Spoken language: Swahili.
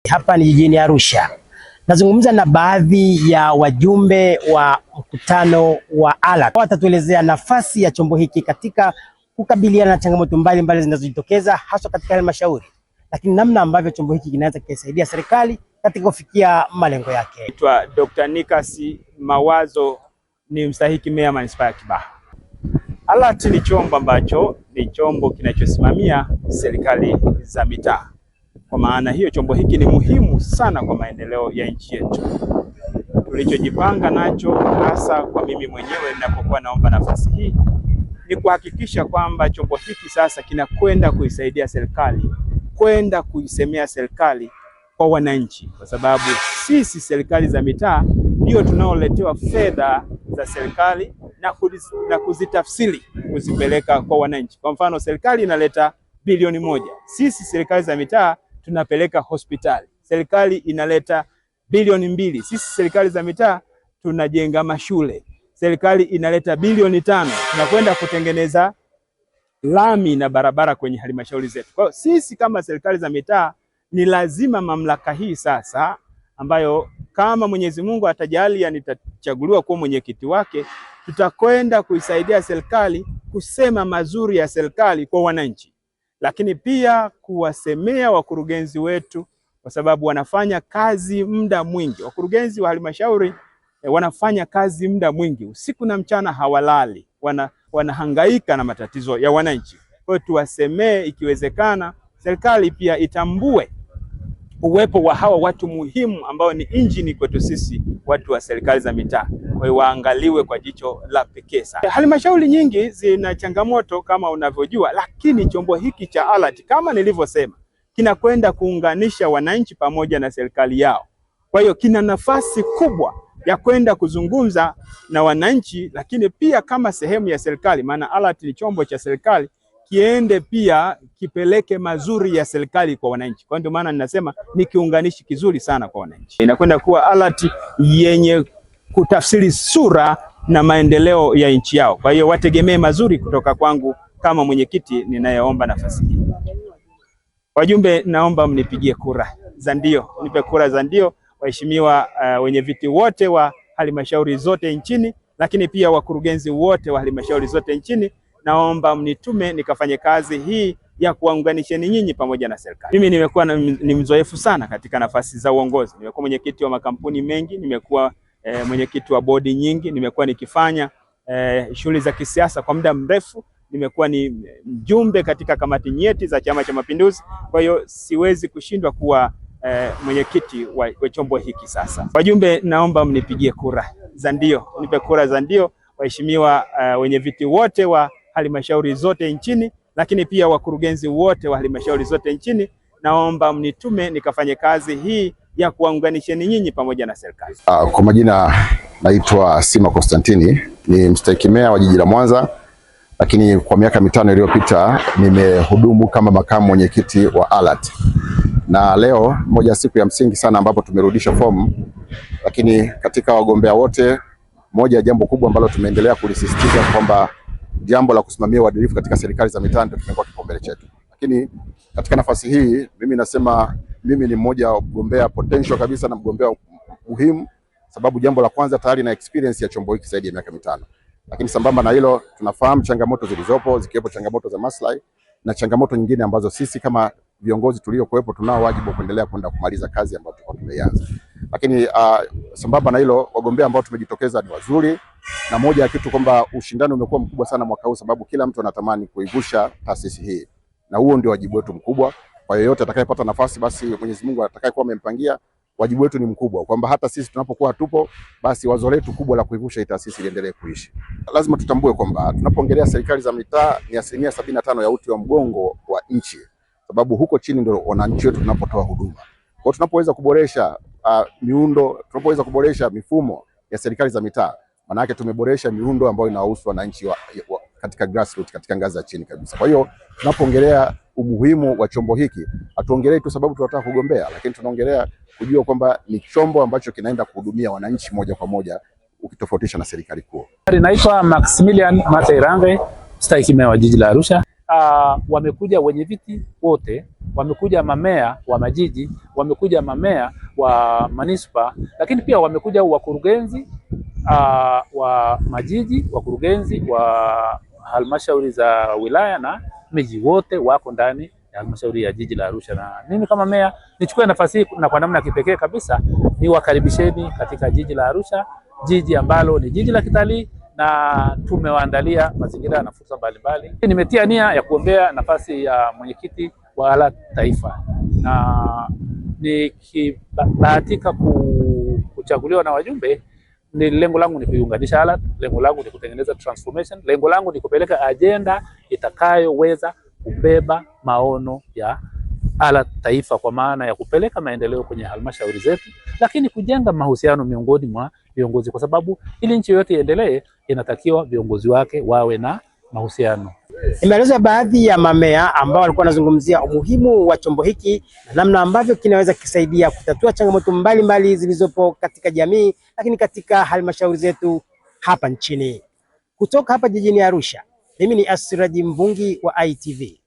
Hapa ni jijini Arusha. Nazungumza na baadhi ya wajumbe wa mkutano wa ALAT. Watatuelezea nafasi ya chombo hiki katika kukabiliana na changamoto mbalimbali zinazojitokeza hasa katika halmashauri, lakini namna ambavyo chombo hiki kinaweza kusaidia serikali katika kufikia malengo yake. Naitwa Dr. Nikas Mawazo, ni mstahiki meya manispaa ya Kibaha. ALAT ni chombo ambacho ni chombo kinachosimamia serikali za mitaa. Kwa maana hiyo chombo hiki ni muhimu sana kwa maendeleo ya nchi yetu. Tulichojipanga nacho hasa kwa mimi mwenyewe ninapokuwa naomba nafasi hii ni kuhakikisha kwamba chombo hiki sasa kinakwenda kuisaidia serikali, kwenda kuisemea serikali kwa wananchi, kwa sababu sisi serikali za mitaa ndio tunaoletewa fedha za serikali na kuzitafsiri kuzipeleka kwa wananchi. Kwa mfano, serikali inaleta bilioni 1. Sisi serikali za mitaa tunapeleka hospitali. Serikali inaleta bilioni 2. Sisi serikali za mitaa tunajenga mashule. Serikali inaleta bilioni 5. Tunakwenda kutengeneza lami na barabara kwenye halmashauri zetu. Kwa hiyo sisi kama serikali za mitaa ni lazima mamlaka hii sasa, ambayo kama Mwenyezi Mungu atajalia nitachaguliwa kuwa mwenyekiti wake, tutakwenda kuisaidia serikali kusema mazuri ya serikali kwa wananchi, lakini pia kuwasemea wakurugenzi wetu, kwa sababu wanafanya kazi muda mwingi. Wakurugenzi wa halmashauri wanafanya kazi muda mwingi, usiku na mchana hawalali, wanahangaika na matatizo ya wananchi. Kwa hiyo tuwasemee, ikiwezekana serikali pia itambue uwepo wa hawa watu muhimu ambao ni injini kwetu sisi watu wa serikali za mitaa. Kwa hiyo waangaliwe kwa jicho la pekee sana. Halmashauri nyingi zina changamoto kama unavyojua, lakini chombo hiki cha ALAT kama nilivyosema kinakwenda kuunganisha wananchi pamoja na serikali yao. Kwa hiyo kina nafasi kubwa ya kwenda kuzungumza na wananchi, lakini pia kama sehemu ya serikali, maana ALAT ni chombo cha serikali, kiende pia kipeleke mazuri ya serikali kwa wananchi. Kwa ndio maana ninasema ni kiunganishi kizuri sana kwa wananchi. Inakwenda kuwa ALAT yenye kutafsiri sura na maendeleo ya nchi yao. Kwa hiyo wategemee mazuri kutoka kwangu kama mwenyekiti ninayeomba nafasi hii. Wajumbe, naomba mnipigie kura za ndio. Nipe kura za ndio waheshimiwa wenye viti wote wa halmashauri zote nchini, lakini pia wakurugenzi wote wa halmashauri zote nchini. Naomba mnitume nikafanye kazi hii ya kuwaunganisheni nyinyi pamoja na serikali. Mimi nimekuwa ni mzoefu sana katika nafasi za uongozi. Nimekuwa mwenyekiti wa makampuni mengi, nimekuwa mwenyekiti wa bodi nyingi, nimekuwa nikifanya shughuli za kisiasa kwa muda mrefu, nimekuwa ni mjumbe katika kamati nyeti za Chama cha Mapinduzi. Kwa hiyo siwezi kushindwa kuwa mwenyekiti wa chombo hiki sasa. Wajumbe, naomba mnipigie kura za ndio. Nipe kura za ndio waheshimiwa wenye viti wote wa halmashauri zote nchini, lakini pia wakurugenzi wote wa halmashauri zote nchini. Naomba mnitume nikafanye kazi hii ya kuwaunganisheni nyinyi pamoja na serikali. Kwa majina naitwa Sima Konstantini, ni mstahiki meya wa jiji la Mwanza, lakini kwa miaka 5 iliyopita nimehudumu kama makamu mwenyekiti wa ALAT. Na leo moja siku ya msingi sana ambapo tumerudisha fomu, lakini katika wagombea wote moja ya jambo kubwa ambalo tumeendelea kulisisitiza kwamba jambo la kusimamia uadilifu katika serikali za mitaa ndio tumekuwa kipaumbele chetu. Lakini katika nafasi hii mimi nasema mimi ni mmoja wa mgombea potential kabisa na mgombea muhimu, sababu jambo la kwanza tayari na experience ya chombo hiki zaidi ya miaka 5. Lakini sambamba na hilo tunafahamu changamoto zilizopo, zikiwepo changamoto za maslahi na changamoto nyingine ambazo sisi kama viongozi tuliokuwepo tunao wajibu wa kuendelea kwenda kumaliza kazi ambayo tulikuwa tumeianza. Lakini sambamba na hilo wagombea ambao tumejitokeza ni wazuri, na moja ya kitu kwamba ushindani umekuwa mkubwa sana mwaka huu, sababu kila mtu anatamani kuivusha taasisi hii, na huo ndio wajibu wetu mkubwa. Kwa yoyote atakayepata nafasi, basi Mwenyezi Mungu atakayekuwa amempangia, wajibu wetu ni mkubwa kwamba hata sisi tunapokuwa tupo, basi wazo letu kubwa la kuivusha hii taasisi liendelee kuishi. Lazima tutambue kwamba tunapoongelea serikali za mitaa ni 75% ya uti wa mgongo wa nchi, sababu huko chini ndio wananchi wetu tunapotoa huduma. Kwa hiyo tunapoweza kuboresha miundo, tunapoweza kuboresha mifumo ya serikali za mitaa, maana yake tumeboresha miundo ambayo inawahusu wananchi katika grassroots, katika ngazi ya chini kabisa. Kwa hiyo tunapoongelea umuhimu wa chombo hiki, hatuongelei tu sababu tunataka kugombea, lakini tunaongelea kujua kwamba ni chombo ambacho kinaenda kuhudumia wananchi moja kwa moja, ukitofautisha na serikali kuu. Naitwa Maximilian Mateirange, mstahiki meya wa jiji la Arusha. Wamekuja wenye viti wote wamekuja mamea wa majiji, wamekuja mamea wa manispa, lakini pia wamekuja wakurugenzi wa majiji, wakurugenzi wa halmashauri za wilaya na miji, wote wako ndani ya halmashauri ya jiji la Arusha. Na mimi kama meya nichukue nafasi hii na kwa namna ya kipekee kabisa niwakaribisheni katika jiji la Arusha, jiji ambalo ni jiji la kitalii na tumewaandalia mazingira na fursa mbalimbali. Nimetia nia ya kuombea nafasi ya mwenyekiti wa ALAT Taifa, na nikibahatika kuchaguliwa na wajumbe, ni lengo langu ni kuiunganisha ALAT, lengo langu ni kutengeneza transformation, lengo langu ni kupeleka ajenda itakayoweza kubeba maono ya ALAT Taifa, kwa maana ya kupeleka maendeleo kwenye halmashauri zetu, lakini kujenga mahusiano miongoni mwa viongozi, kwa sababu ili nchi yote iendelee inatakiwa viongozi wake wawe na mahusiano. Imeeleza baadhi ya mamea ambao walikuwa wanazungumzia umuhimu wa chombo hiki na namna ambavyo kinaweza kisaidia kutatua changamoto mbalimbali zilizopo katika jamii, lakini katika halmashauri zetu hapa nchini. Kutoka hapa jijini Arusha, mimi ni Asiraji Mvungi wa ITV.